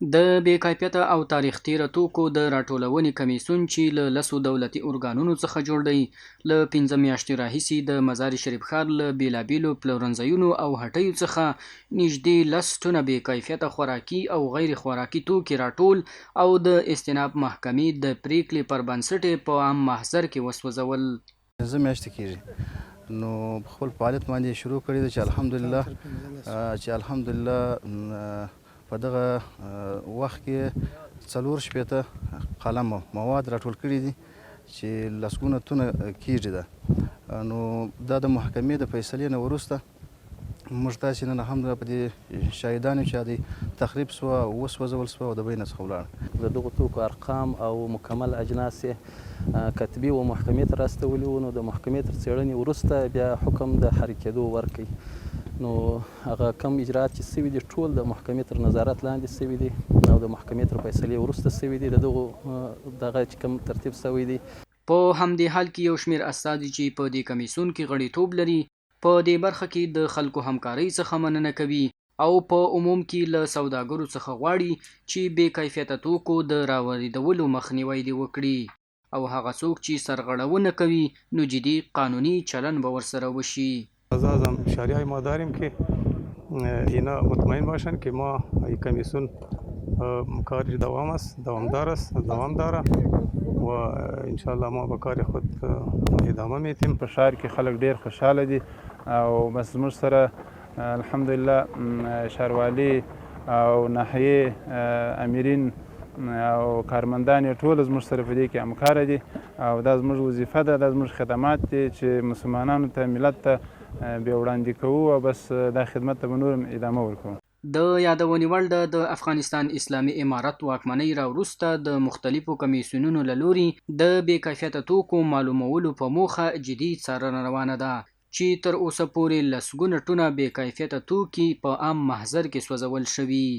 د بې کیفیته او تاریخ تیره توکو د راټولونې کمیسیون چې له لسو دولتي ارګانونو څخه جوړ دی له 15 میاشتې راهیسې د مزار شریف ښار له بیلابیلو پلورنځیونو او هټیو څخه نږدې 10 ټنه بې کیفیته خوراکي او غیر خوراکي توکي راټول او د استیناف محکمې د پریکړې پر بنسټ په عام محضر کې وسوځول. زه میاشتې کېږي نو په خپل فعالیت باندې شروع کړی دی چې الحمدلله په دغه وخت کې 4 شپېته قلم مواد راټول کړي دي چې لسګونه تونه کېږي ده. نو دا د محکمې د فیصلې نه وروسته موږ تاسې نن هم په دې شاهدان یو چې د تخریب سوه او وسوځول سوه او د بینه څخه ولاړه. د دغو توکو ارقام او مکمل اجناس کتبي و محکمې ته راستولي وو، نو د محکمې تر څېړنې وروسته بیا حکم د حرکې کېدو ورکړي. نو هغه کم اجراات چې سوي دي ټول د محکمې تر نظارت لاندې سوي دي او د محکمې تر فیصلې وروسته سوي دي. د دغو دغه چې کوم ترتیب سوی دی په همدې حال کې یو شمېر استازي چې په دې کمیسیون کې غړیتوب لري په دې برخه کې د خلکو همکارۍ څخه مننه کوي او په عموم کې له سوداګرو څخه غواړي چې بې کیفیته توکو د راوریدولو مخنیوی دې وکړي او هغه څوک چې سرغړونه کوي نو جدي قانوني چلن به ورسره وشي. عزازم شهریای ما داریم که اینا مطمئن باشن که ما این کمیسیون کارش دوامدار است دوام داره و انشالله ما به کار خود ادامه میتیم. په ښار کې خلک ډیر خوشحاله دي او بس زموږ سره الحمدلله ښاروالي او ناحیې امیرین او کارمندان یې ټول زموږ سره په دې کې همکاره دي او دا زموږ وظیفه ده، دا زموږ خدمات دي چې مسلمانانو ته ملت ته بیا وړاندې کوو او بس دا خدمت ته به نور هم ادامه ورکوو. د یادونې وړ ده د افغانستان اسلامي امارت واکمنۍ راوروسته د مختلفو کمیسیونونو له لوري د بې کیفیته توکو معلومولو په موخه جدي څارنه روانه ده چې تر اوسه پورې لسګونه ټنه بې کیفیته توکي په عام محضر کې سوځول شوي.